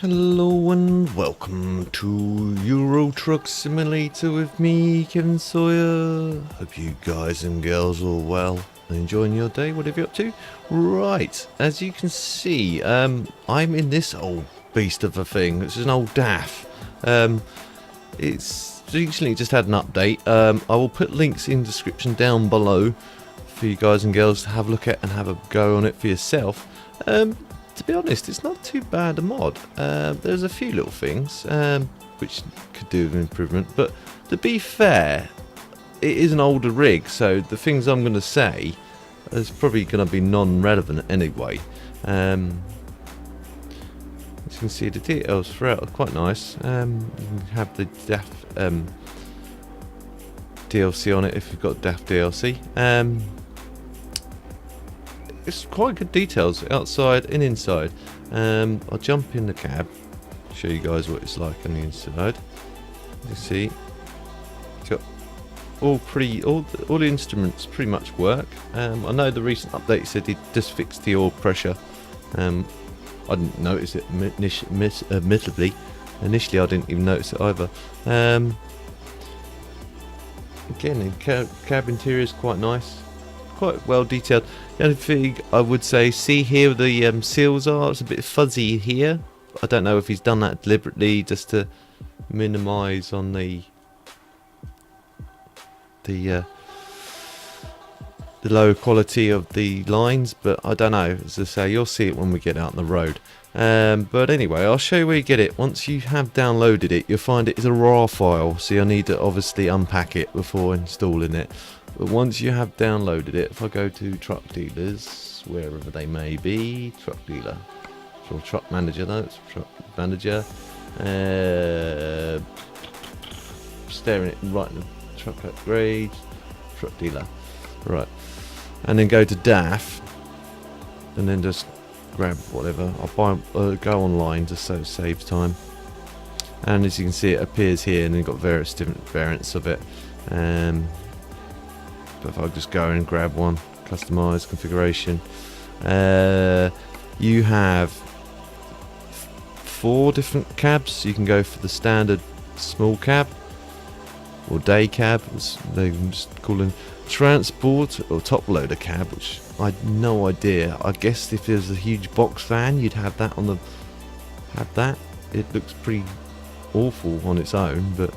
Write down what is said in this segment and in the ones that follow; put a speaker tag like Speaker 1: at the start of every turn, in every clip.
Speaker 1: Hello and welcome to Euro Truck Simulator with me, Kevin Sawyer. Hope you guys and girls are all well and enjoying your day, whatever you're up to. Right, as you can see, I'm in this old beast of a thing. This is an old DAF. It's recently just had an update. I will put links in the description down below for you guys and girls to have a look at and have a go on it for yourself. To be honest, it's not too bad a mod. There's a few little things which could do with improvement, but to be fair, it is an older rig, so the things I'm going to say is probably going to be non-relevant anyway. As you can see, the details throughout are quite nice. You can have the DAF DLC on it if you've got DAF DLC. It's quite good details outside and inside. I'll jump in the cab, show you guys what it's like on the inside. You see, it's got all the instruments pretty much work. I know the recent update said it just fixed the oil pressure. I didn't notice it admittedly. Initially, I didn't even notice it either. Again, the cab interior is quite nice. Quite well detailed. The only thing I would say, see here where the seals are, it's a bit fuzzy here. I don't know if he's done that deliberately just to minimise on the low quality of the lines, but I don't know. As I say, you'll see it when we get out on the road. But anyway, I'll show you where you get it. Once you have downloaded it, you'll find it is a raw file, so you'll need to obviously unpack it before installing it. But once you have downloaded it, if I go to truck dealers, wherever they may be, truck dealer, or truck manager, no, it's truck manager, staring it right in the truck upgrade, truck dealer, right, and then go to DAF, and then just grab whatever. I'll go online just so it saves time. And as you can see, it appears here, and you've got various different variants of it. But if I just go and grab one, customize configuration, you have 4 different cabs. You can go for the standard small cab or day cab, as they just call them, transport or top loader cab, which I had no idea. I guess if there's a huge box van, you'd have that on the It looks pretty awful on its own, but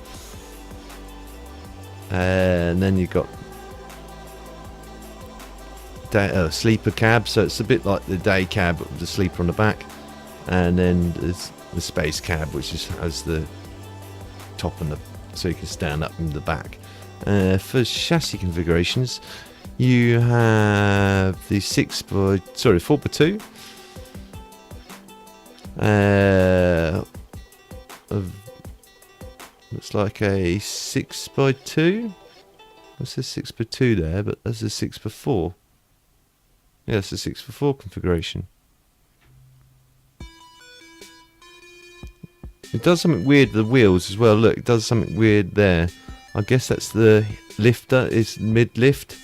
Speaker 1: and then you've got sleeper cab, so it's a bit like the day cab with the sleeper on the back, and then there's the space cab, which has the top and so you can stand up in the back. For chassis configurations, you have the 4x2 looks like a 6x2. It says 6x2 there, but there's a 6x4. Yeah, it's a 6x4 configuration. It does something weird with the wheels as well. Look, it does something weird there. I guess that's the lifter, is mid-lift,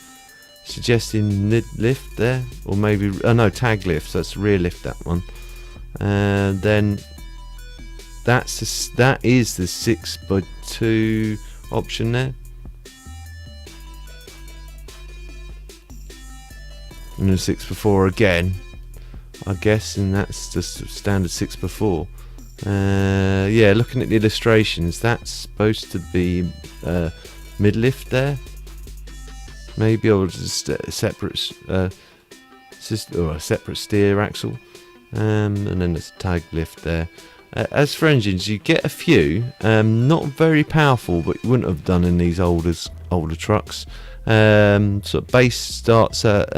Speaker 1: suggesting mid-lift there, or maybe, oh no, tag lift, so that's rear lift, that one. And then that is the 6x2 option there. And a 6x4 again, I guess, and that's just standard 6x4. Yeah, looking at the illustrations, that's supposed to be mid-lift there. Maybe, or just a separate or a separate steer axle, and then there's a tag lift there. As for engines, you get a few, not very powerful, but you wouldn't have done in these older trucks. So base starts at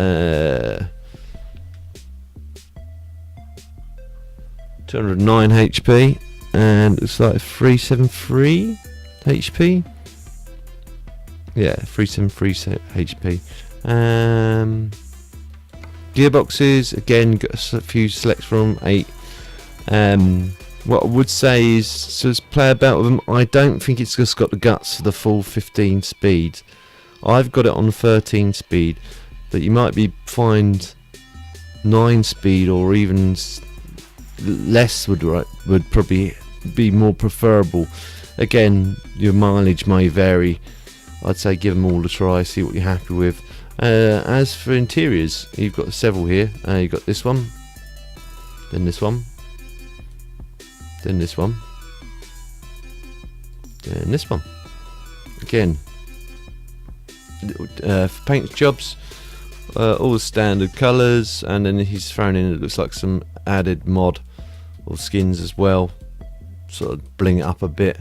Speaker 1: 209 HP, and it's like 373 HP. Yeah, 373 HP. Gearboxes, again, got a few selects from 8. What I would say is, just play about with them. I don't think it's just got the guts for the full 15 speed. I've got it on 13 speed, but you might find 9 speed or even less would probably be more preferable. Again, your mileage may vary. I'd say give them all a try, see what you're happy with. As for interiors, you've got several here. You've got this one, then this one, then this one, then this one. Again, for paint jobs, all the standard colours, and then he's thrown in, it looks like some added mod or skins as well, sort of bling it up a bit.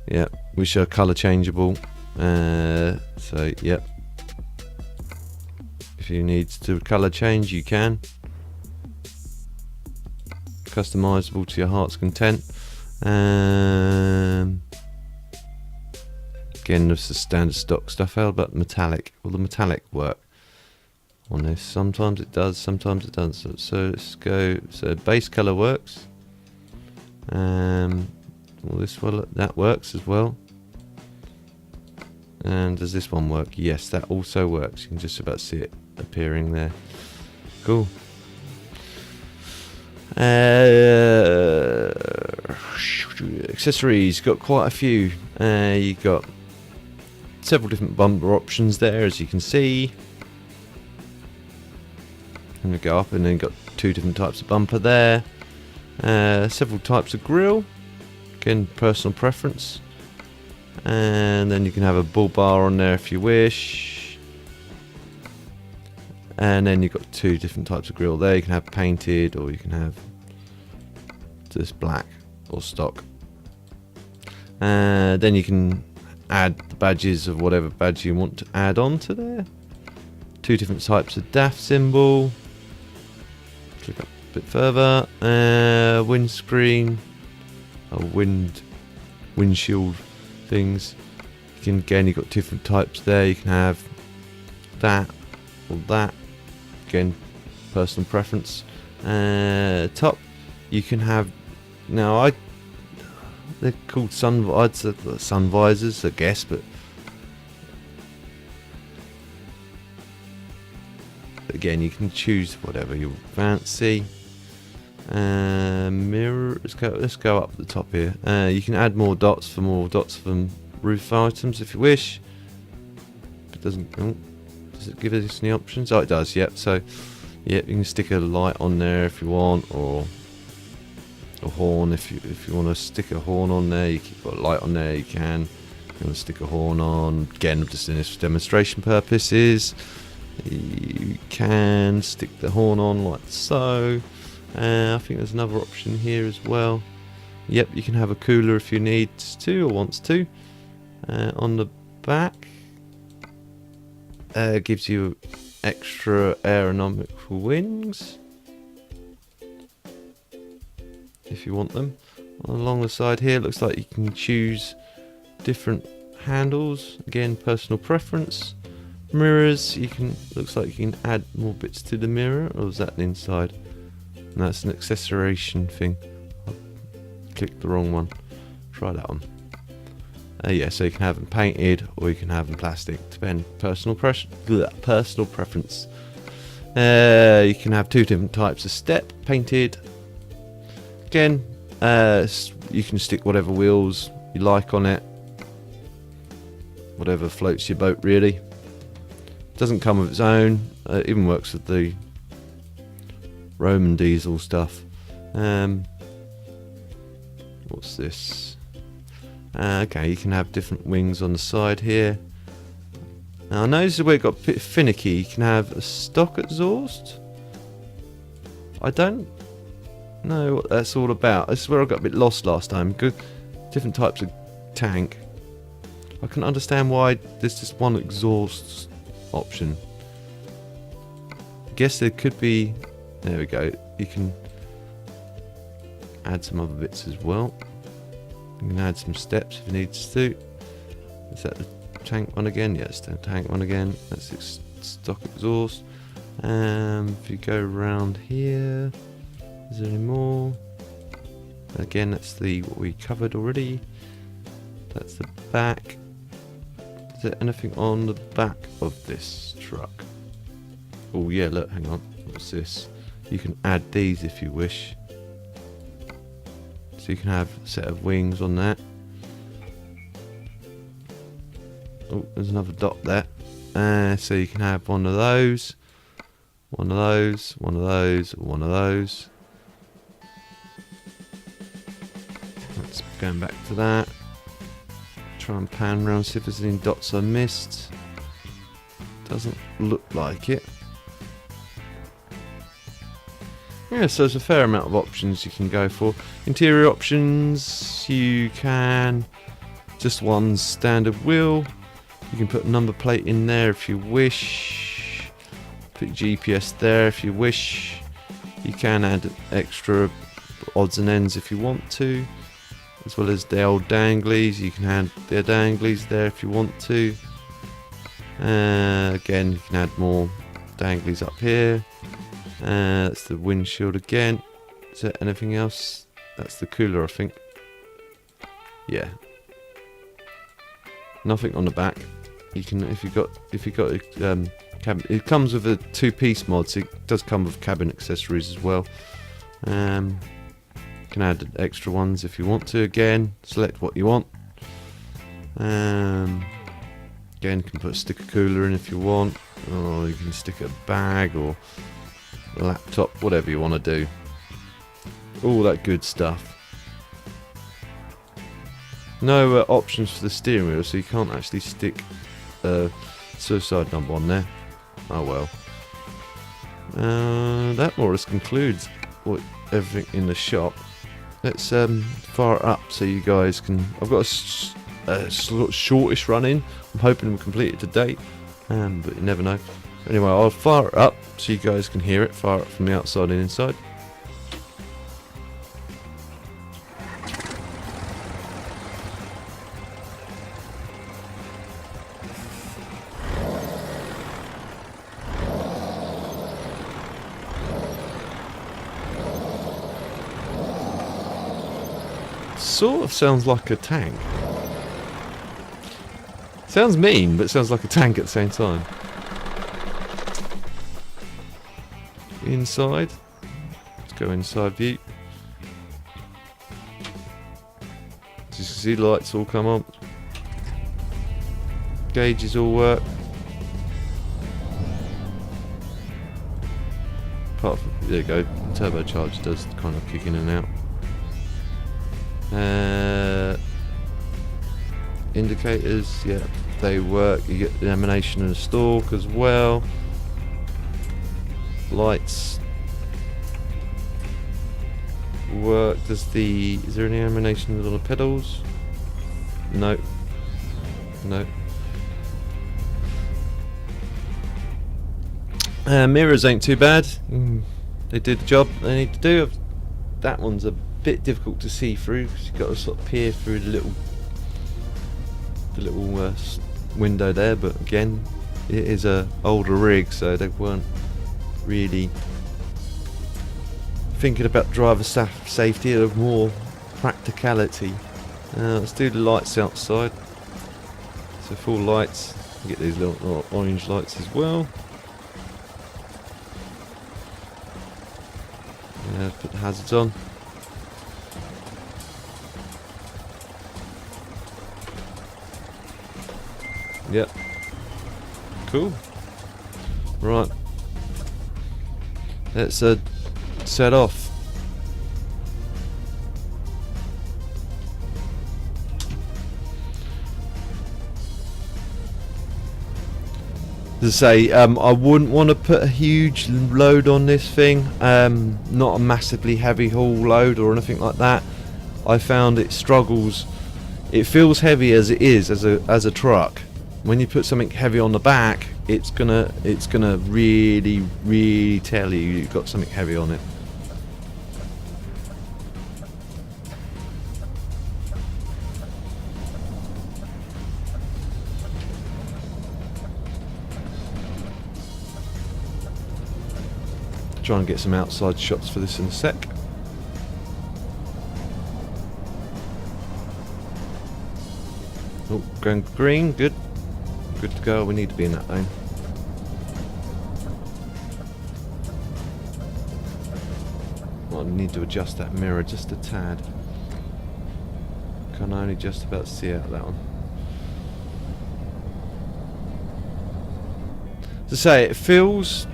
Speaker 1: Yeah, which are colour changeable. So yep, if you need to colour change, you can. Customizable to your heart's content. Again, there's the standard stock stuff. How about metallic? Will the metallic work on this? Sometimes it does, sometimes it doesn't. So let's go. So base colour works. Well, this one, that works as well. And does this one work? Yes, that also works. You can just about see it appearing there. Cool. Accessories, got quite a few. You've got several different bumper options there, as you can see. And we go up, and then got two different types of bumper there. Several types of grille. Again, personal preference. And then you can have a bull bar on there if you wish. And then you've got two different types of grille there. You can have painted, or you can have just black or stock. Then you can add the badges of whatever badge you want to add on to there. Two different types of DAF symbol. Click up a bit further. Windscreen, or windshield things. You can, again, you've got different types there. You can have that or that. Again, personal preference. Top, you can have, now they're called sun visors, I guess, but again, you can choose whatever you fancy. Mirror, let's go up the top here. You can add more dots from roof items if you wish. It doesn't. Oh, does it give us any options? Oh, it does. Yep. So, yep, you can stick a light on there if you want, or a horn if you want to stick a horn on there. You can put a light on there. You can. If you want to stick a horn on, again, just in this for demonstration purposes. You can stick the horn on like so. I think there's another option here as well. Yep, you can have a cooler if you need to or wants to. On the back, gives you extra aerodynamical wings if you want them. Along the side here, it looks like you can choose different handles. Again, personal preference. Mirrors, looks like you can add more bits to the mirror, or is that the inside? No, that's an accessoration thing. I clicked the wrong one. Try that one. Yeah, so you can have them painted or you can have them plastic. Depend personal preference. You can have two different types of step, painted. Again, you can stick whatever wheels you like on it. Whatever floats your boat, really. Doesn't come with its own. It even works with the Roman diesel stuff. What's this? Okay, you can have different wings on the side here. Now I noticed where it got a bit finicky. You can have a stock exhaust. I don't know what that's all about. This is where I got a bit lost last time. Good, different types of tank. I can understand why there's just one exhaust option. I guess there could be. There we go. You can add some other bits as well. You can add some steps if you need to. Is that the tank one again? Yes, the tank one again. That's stock exhaust. If you go around here, is there any more? Again, that's what we covered already. That's the back. Is there anything on the back of this truck? Oh yeah, look, hang on. What's this? You can add these if you wish. So you can have a set of wings on that. Oh, there's another dot there. So you can have one of those, one of those, one of those, one of those. Let's going back to that. Try and pan around, see if there's any dots I missed. Doesn't look like it. Yeah, so there's a fair amount of options you can go for. Interior options, you can just one standard wheel. You can put a number plate in there if you wish. Put GPS there if you wish. You can add extra odds and ends if you want to, as well as the old danglies. You can add the danglies there if you want to. Again, you can add more danglies up here. That's the windshield again. Is there anything else? That's the cooler, I think. Yeah. Nothing on the back. You can, if you got a cabin. It comes with a two-piece mod, so it does come with cabin accessories as well. You can add extra ones if you want to. Again, select what you want. Again, you can put a sticker cooler in if you want, or you can stick a bag or a laptop, whatever you want to do. All that good stuff. No options for the steering wheel, so you can't actually stick a suicide number on there. Oh well. That more or less concludes everything in the shop. Let's fire it up so you guys can. I've got a shortish run in. I'm hoping we'll complete it today, but you never know. Anyway, I'll fire it up so you guys can hear it. Fire it from the outside and inside. Sort of sounds like a tank. Sounds mean, but it sounds like a tank at the same time. Inside. Let's go inside view. As you can see, the lights all come on. Gauges all work. Apart from, there you go, turbocharger does kind of kick in and out. Indicators, yeah, they work. You get the emanation and the stalk as well. Lights work. Is there any emanation on the pedals? No. No. Mirrors ain't too bad. They did the job they need to do. That one's a bit difficult to see through because you've got to sort of peer through the little window there, but again, it is a older rig, so they weren't really thinking about driver safety, or more practicality. Let's do the lights outside. So full lights. You get these little orange lights as well. Put the hazards on. Yep. Cool. Right. Let's set off. As I say, I wouldn't want to put a huge load on this thing. Not a massively heavy haul load or anything like that. I found it struggles. It feels heavy as it is as a truck. When you put something heavy on the back, it's gonna really tell you've got something heavy on it. Try and get some outside shots for this in a sec. Oh, going green, good. Good to go, we need to be in that lane. Well, I need to adjust that mirror just a tad. can only just about see out that one. To say, it feels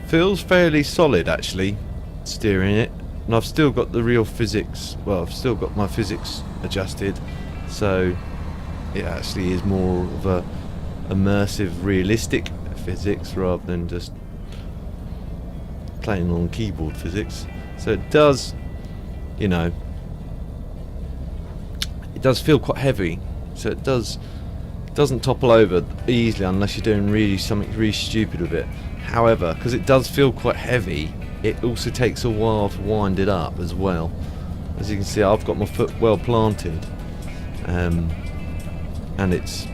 Speaker 1: fairly solid actually, steering it, and I've still got the real physics. Well, I've still got my physics adjusted, so it actually is more of a immersive, realistic physics rather than just playing on keyboard physics. So it does, you know, it does feel quite heavy. So it doesn't topple over easily unless you're doing something really stupid with it. However, because it does feel quite heavy, it also takes a while to wind it up as well. As you can see, I've got my foot well planted, and it's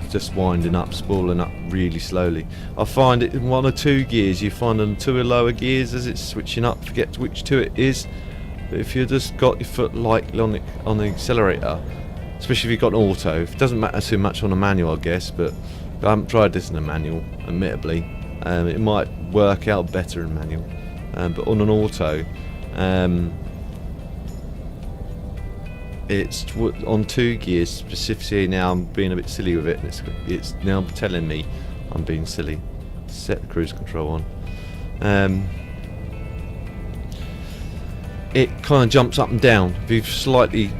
Speaker 1: just winding up, spooling up really slowly. I find it in 1 or 2 gears, you find on 2 or lower gears as it's switching up, forget which 2 it is. But if you just got your foot lightly on the accelerator, especially if you've got an auto, it doesn't matter too much on a manual, I guess, but I haven't tried this in a manual, admittedly. It might work out better in manual, but on an auto, it's on 2 gears specifically. Now I'm being a bit silly with it, and it's now telling me I'm being silly. Set the cruise control on. It kind of jumps up and down. If you've slightly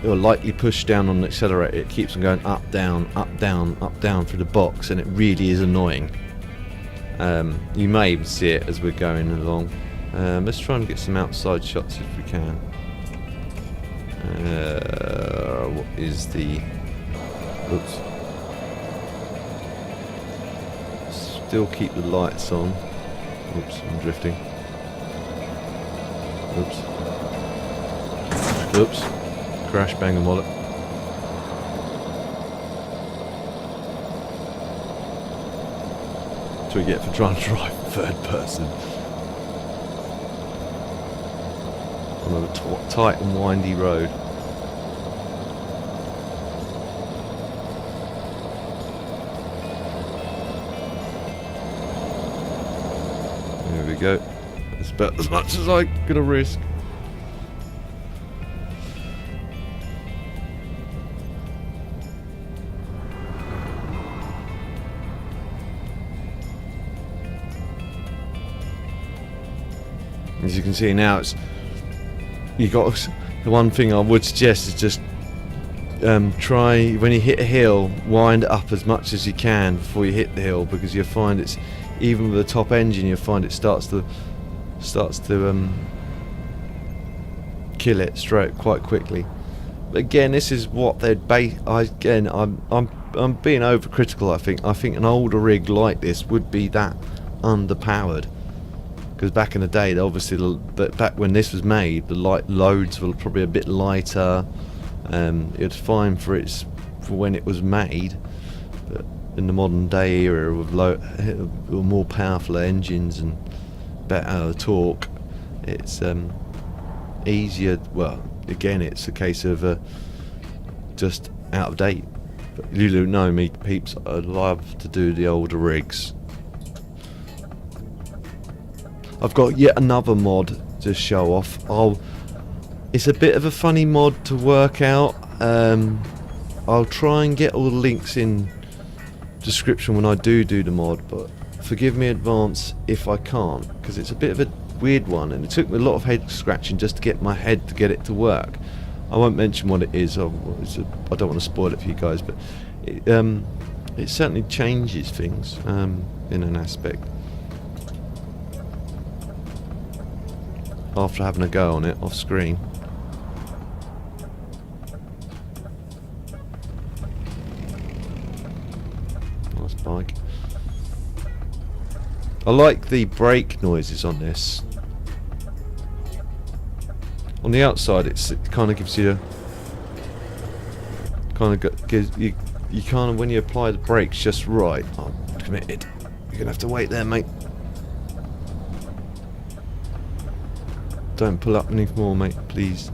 Speaker 1: or lightly pushed down on the accelerator, it keeps on going up, down, up, down, up, down through the box, and it really is annoying. You may even see it as we're going along. Let's try and get some outside shots if we can. What is the... Oops. Still keep the lights on. Oops, I'm drifting. Oops. Oops. Crash, bang and wallet. That's what we get for trying to drive third person. On a tight and windy road. There we go. That's about as much as I'm gonna risk. As you can see now, the one thing I would suggest is just try, when you hit a hill, wind it up as much as you can before you hit the hill, because you'll find it's, even with the top engine, you'll find it starts to kill it straight quite quickly. But again, this is what they'd I'm being overcritical. I think an older rig like this would be that underpowered. Because back in the day, obviously, back when this was made, the loads were probably a bit lighter. It was fine for when it was made, but in the modern day era with more powerful engines and better torque, it's easier. Well, again, it's a case of just out of date. But you don't know me, peeps. I love to do the older rigs. I've got yet another mod to show off. It's a bit of a funny mod to work out. I'll try and get all the links in description when I do the mod, but forgive me in advance if I can't, because it's a bit of a weird one, and it took me a lot of head scratching just to get my head to get it to work. I won't mention what it is. I don't want to spoil it for you guys, but it certainly changes things in an aspect. After having a go on it off screen. Nice bike. I like the brake noises on this. On the outside, it kind of gives you you kind of, when you apply the brakes just right. I'm committed. You're gonna have to wait there, mate. Don't pull up any more, mate, please.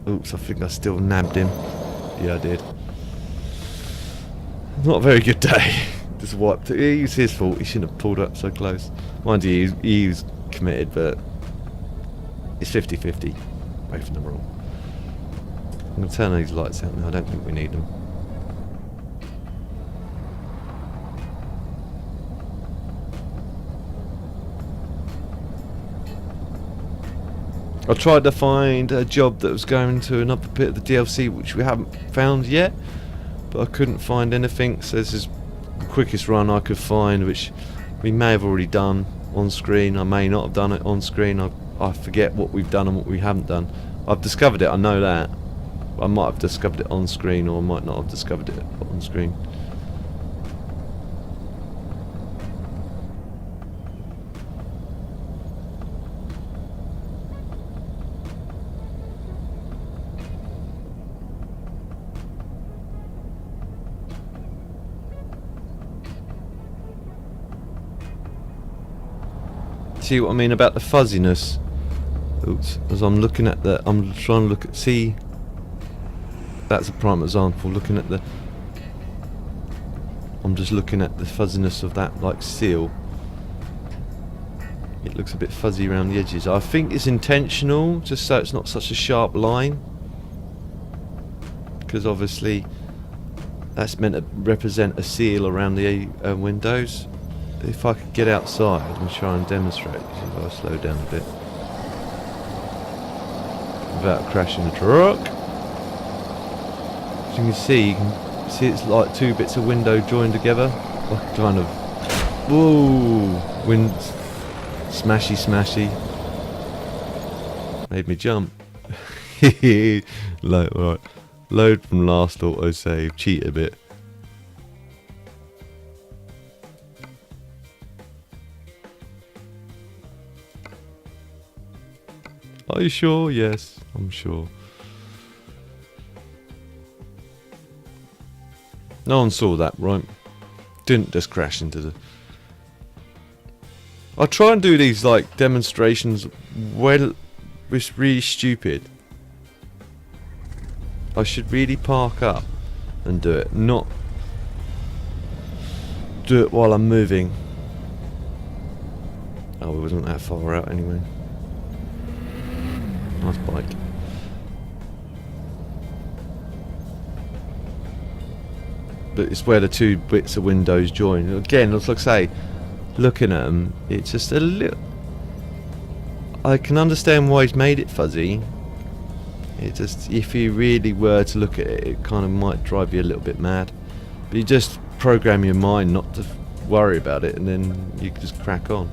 Speaker 1: Oops, I think I still nabbed him. Yeah, I did. Not a very good day. Just wiped it. It was his fault. He shouldn't have pulled up so close. Mind you, he was committed, but it's 50-50. Both of them wrong. I'm going to turn these lights out now, I don't think we need them. I tried to find a job that was going to another bit of the DLC which we haven't found yet, but I couldn't find anything, so this is the quickest run I could find, which we may have already done on screen, I may not have done it on screen, I forget what we've done and what we haven't done. I've discovered it, I know that. I might have discovered it on screen, or I might not have discovered it on screen. See what I mean about the fuzziness? Oops, as I'm looking at the, I'm trying to look at, see, that's a prime example, looking at the, I'm just looking at the fuzziness of that like seal. It looks a bit fuzzy around the edges. I think it's intentional, just so it's not such a sharp line, because obviously that's meant to represent a seal around the windows. If I could get outside and try and demonstrate, if I slow down a bit without crashing the truck. As you can see it's like two bits of window joined together, like kind of, whoa, wind, smashy, made me jump. Right, load from last autosave, cheat a bit. Are you sure? Yes, I'm sure. No one saw that, right? Didn't just crash into the... I try and do these like demonstrations well, it's really stupid. I should really park up and do it, not do it while I'm moving. Oh, it wasn't that far out anyway. Nice bike. But it's where the two bits of windows join. Again, like I say, looking at them, it's just a little... I can understand why he's made it fuzzy. It just, if you really were to look at it, it kind of might drive you a little bit mad. But you just program your mind not to worry about it, and then you can just crack on.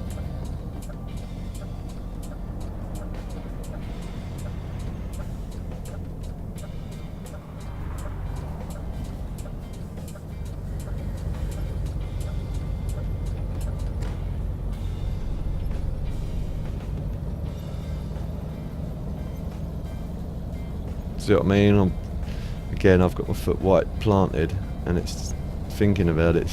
Speaker 1: See what I mean? Again, I've got my foot white planted, and it's thinking about it,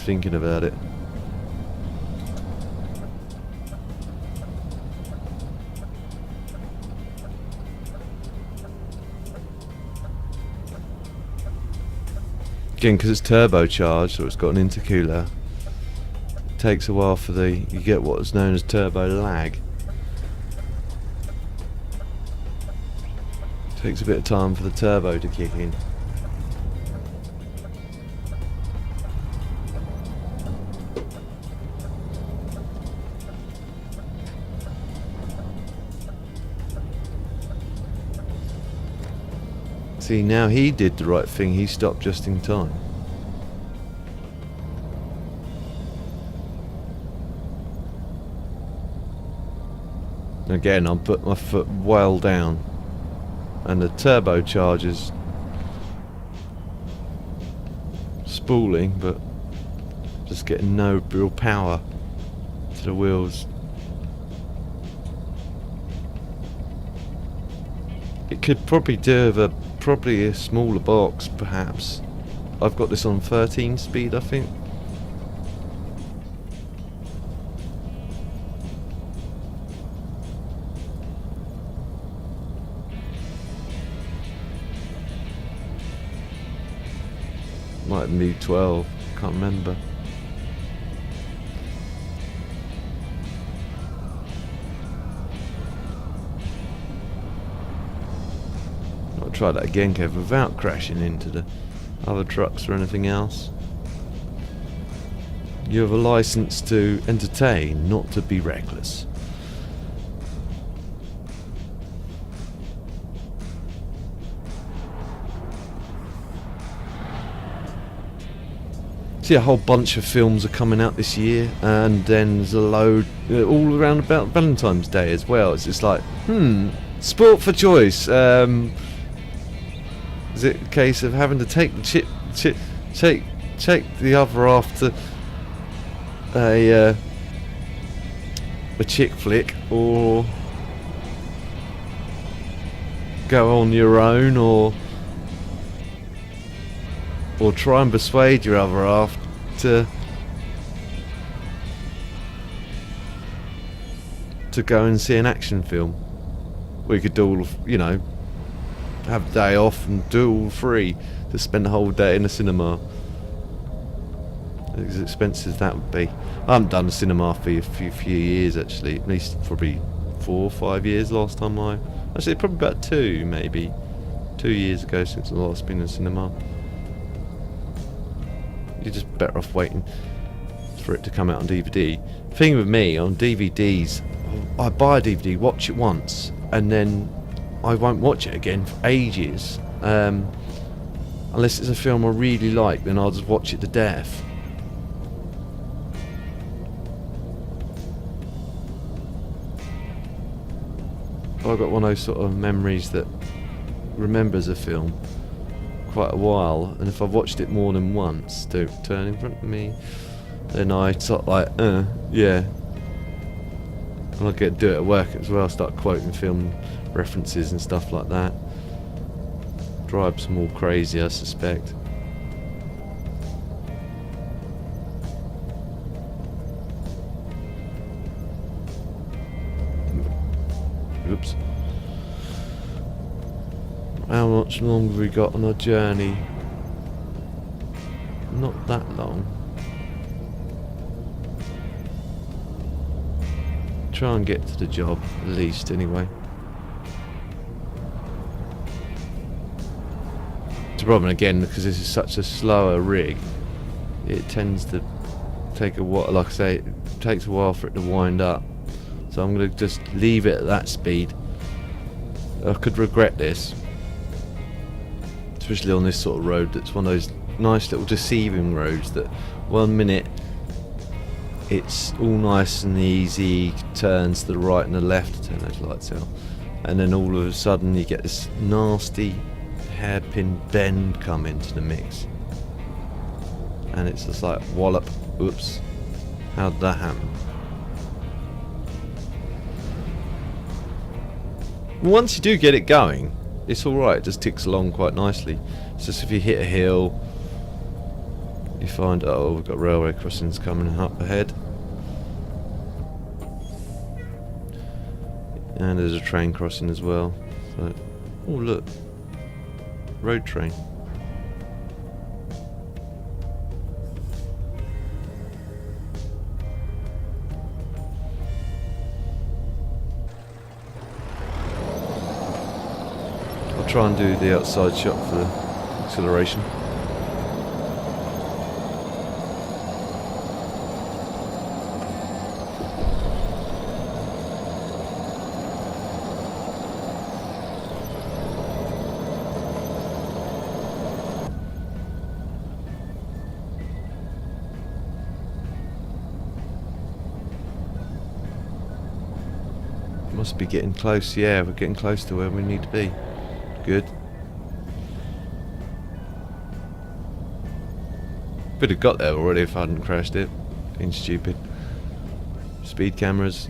Speaker 1: Again, because it's turbocharged, so it's got an intercooler. It takes a while for you get what's known as turbo lag. Takes a bit of time for the turbo to kick in. See, now he did the right thing, he stopped just in time. Again, I'll put my foot well down. And the turbocharger's spooling, but just getting no real power to the wheels. It could probably do with probably a smaller box, perhaps. I've got this on 13 speed, I think. Might be 12, can't remember. Try that again, Kev, without crashing into the other trucks or anything else. You have a license to entertain, not to be reckless. See, a whole bunch of films are coming out this year, and then there's a load all around about Valentine's Day as well. It's just like, sport for choice. Is it a case of having to take the take the other half to a chick flick, or go on your own, or try and persuade your other half to go and see an action film? We could do all, have a day off and do all three, to spend the whole day in the cinema. As expensive as that would be. I haven't done a cinema for a few years actually, at least probably 4 or 5 years last time actually probably about 2 maybe. 2 years ago since I last been in a cinema. You're just better off waiting for it to come out on DVD. Thing with me, on DVDs, I buy a DVD, watch it once, and then I won't watch it again for ages. Unless it's a film I really like, then I'll just watch it to death. I've got one of those sort of memories that remembers a film quite a while, and if I've watched it more than once, don't turn in front of me, then I sort of like, yeah. And I get to do it at work as well, start quoting film references and stuff like that. Drives them all crazy, I suspect. Oops. How much longer have we got on our journey? Not that long. Try and get to the job, at least, anyway. It's a problem again, because this is such a slower rig. It tends to take a while, like I say, it takes a while for it to wind up. So I'm going to just leave it at that speed. I could regret this. Especially on this sort of road that's one of those nice little deceiving roads that 1 minute it's all nice and easy, turns to the right and the left, turn those lights out, and then all of a sudden you get this nasty hairpin bend come into the mix, and it's just like wallop. Oops, how did that happen? Once you do get it going, it's alright, it just ticks along quite nicely. It's just if you hit a hill, you find, oh, we've got railway crossings coming up ahead. And there's a train crossing as well. So, oh look, road train. I'll try and do the outside shot for the acceleration. Must be getting close, yeah, we're getting close to where we need to be. Good. Could have got there already if I hadn't crashed it. Being stupid. Speed cameras.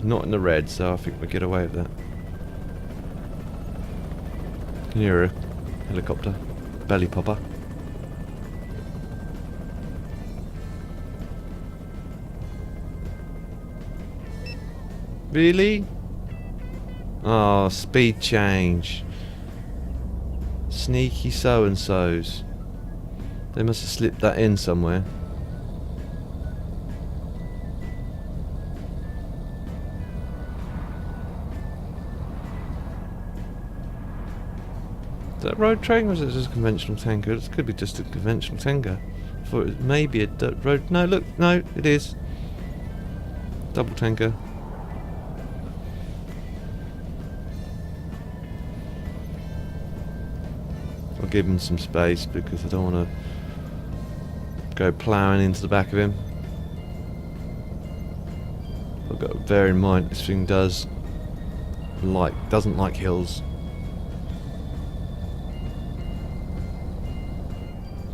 Speaker 1: Not in the red, so I think we'll get away with that. Can you hear a helicopter? Belly popper. Really? Oh, speed change. Sneaky so-and-sos. They must have slipped that in somewhere. that road train, or is it just a conventional tanker? It could be just a conventional tanker. For it may be a road. No, look, no, it is double tanker. I'll give him some space because I don't want to go ploughing into the back of him. I've got to bear in mind this thing doesn't like hills.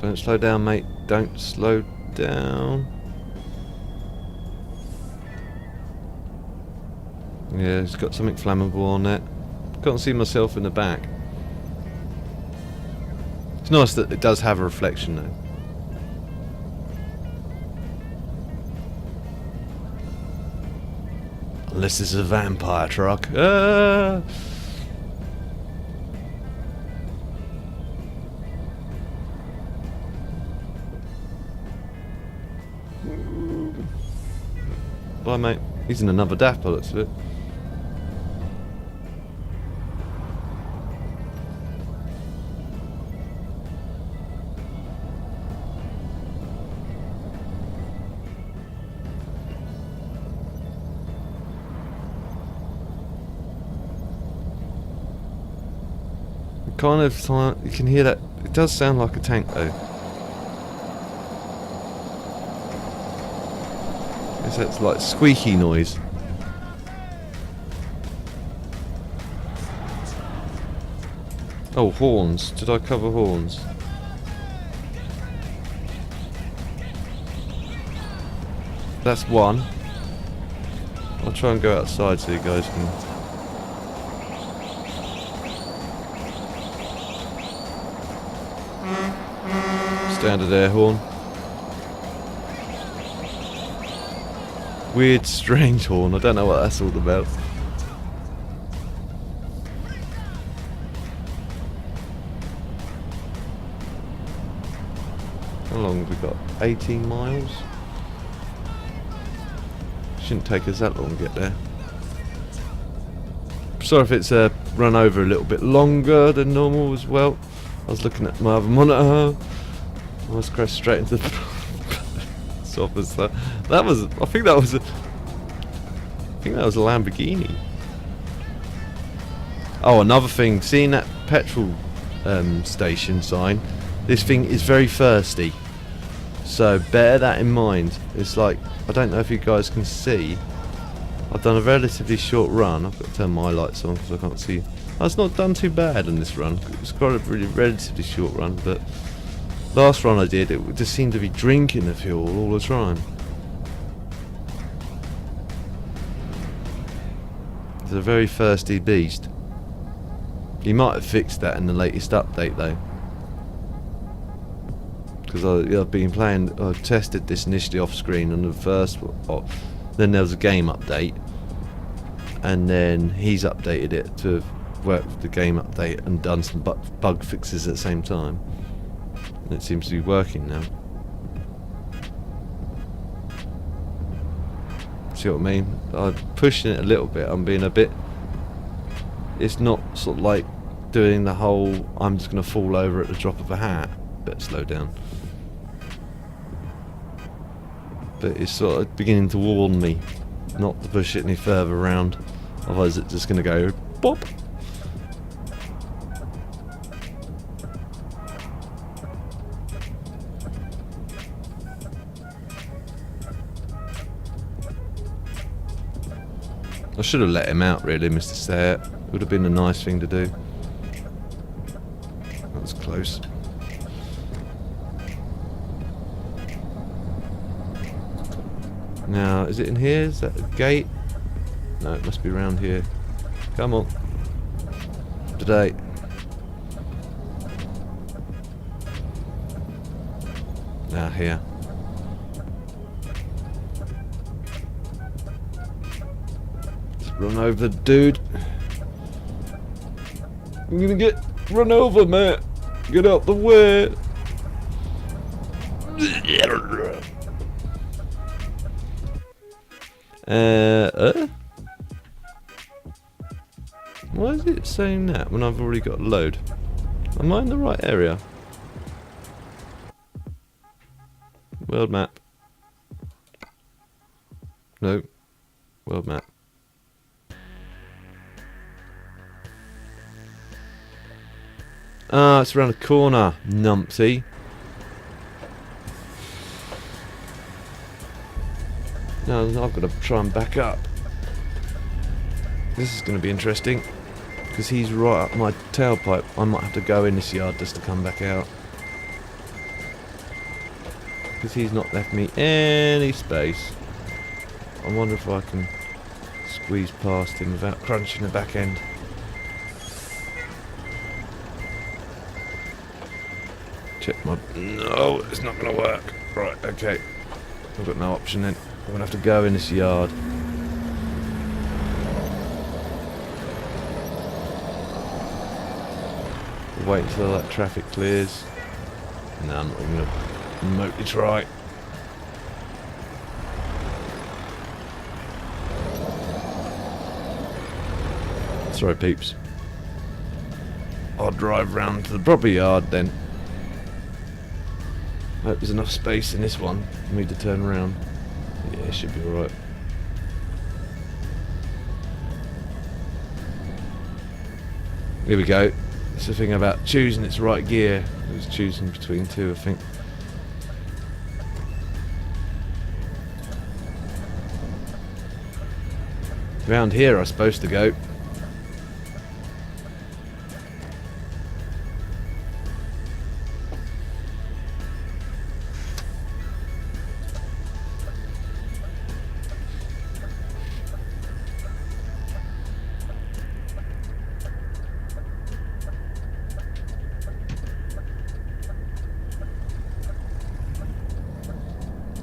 Speaker 1: Don't slow down, mate. Don't slow down. Yeah, it's got something flammable on it. Can't see myself in the back. It's nice that it does have a reflection though. Unless this is a vampire truck. Ah! Bye, mate. He's in another DAF by the looks of it. Kind of, you can hear that. It does sound like a tank though. It's like squeaky noise. Oh, horns. Did I cover horns? That's one. I'll try and go outside so you guys can. Standard air horn. Weird, strange horn. I don't know what that's all about. How long have we got? 18 miles? Shouldn't take us that long to get there. Sorry if it's run over a little bit longer than normal as well. I was looking at my other monitor. I almost crashed straight into the sofa. So that was. I think that was a Lamborghini. Oh, another thing. Seeing that petrol station sign. This thing is very thirsty. So bear that in mind. It's like, I don't know if you guys can see. I've done a relatively short run. I've got to turn my lights on because I can't see. It's not done too bad on this run. It's quite a really relatively short run, but last run I did, it just seemed to be drinking the fuel all the time. It's a very thirsty beast. You might have fixed that in the latest update though. Because I've been playing, I tested this initially off screen on the first, then there was a game update, and then he's updated it to work with the game update and done some bug fixes at the same time. And it seems to be working now. See what I mean? I'm pushing it a little bit, I'm being a bit, it's not sort of like doing the whole, I'm just going to fall over at the drop of a hat. Better slow down. But it's sort of beginning to warn me not to push it any further around, otherwise it's just going to go bop. I should have let him out really, Mr. Sayre. Would have been a nice thing to do. That was close. Now, is it in here? Is that a gate? No, it must be around here. Come on. Today. Now, here. Let's run over the dude. I'm gonna get run over, mate. Get out the way. Why is it saying that when I've already got a load? Am I in the right area? World map. No. World map. Ah, it's around the corner, numpty. No, I've got to try and back up. This is going to be interesting, because he's right up my tailpipe. I might have to go in this yard just to come back out. Because he's not left me any space. I wonder if I can squeeze past him without crunching the back end. Check my... No, it's not going to work. Right, okay. I've got no option then. I'm going to have to go in this yard. Wait until that traffic clears. No, I'm not even going to remotely try. Sorry, peeps. I'll drive round to the proper yard then. Hope there's enough space in this one for me to turn around. Yeah, it should be alright. Here we go. It's the thing about choosing its right gear. I was choosing between two, I think. Round here I'm supposed to go.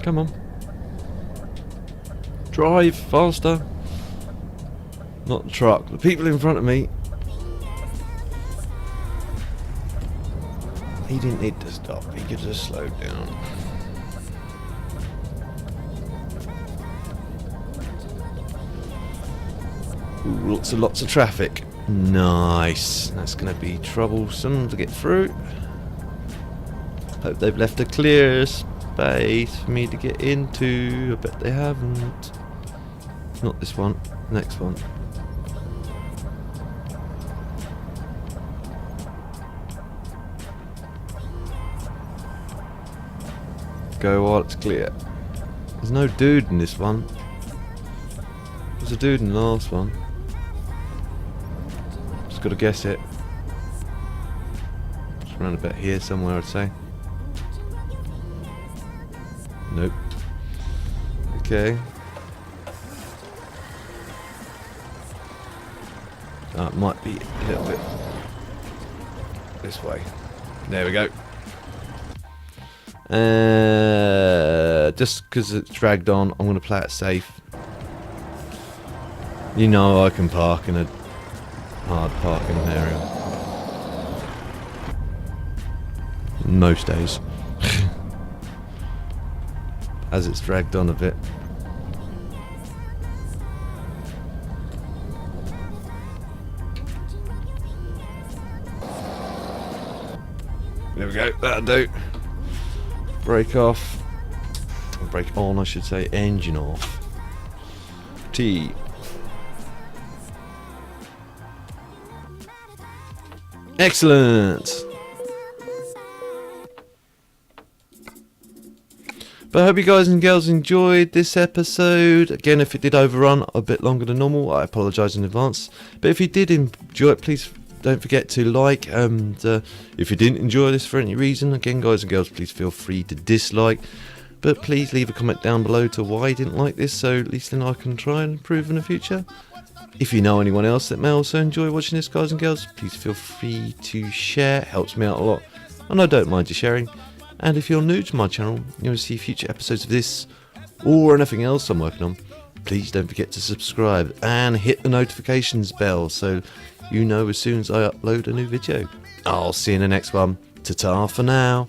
Speaker 1: Come on. Drive faster. Not the truck, the people in front of me. He didn't need to stop, he could just slow down. Ooh, lots of traffic. Nice. That's going to be troublesome to get through. Hope they've left a clear space for me to get into. I bet they haven't. Not this one. Next one. Go while it's clear. There's no dude in this one. There's a dude in the last one. Just got to guess it. Just around a bit here somewhere, I'd say. Nope. Okay. It might be a little bit this way. There we go. Just because it's dragged on, I'm going to play it safe. You know I can park in a hard parking area. Most days. As it's dragged on a bit. There we go, that'll do. Brake off. Brake on, I should say. Engine off. T. Excellent. But I hope you guys and girls enjoyed this episode. Again, if it did overrun a bit longer than normal, I apologise in advance. But if you did enjoy it, please don't forget to like. And if you didn't enjoy this for any reason, again, guys and girls, please feel free to dislike. But please leave a comment down below to why you didn't like this, so at least then I can try and improve in the future. If you know anyone else that may also enjoy watching this, guys and girls, please feel free to share. It helps me out a lot, and I don't mind you sharing. And if you're new to my channel, you want to see future episodes of this or anything else I'm working on, please don't forget to subscribe and hit the notifications bell so you know as soon as I upload a new video. I'll see you in the next one. Ta-ta for now.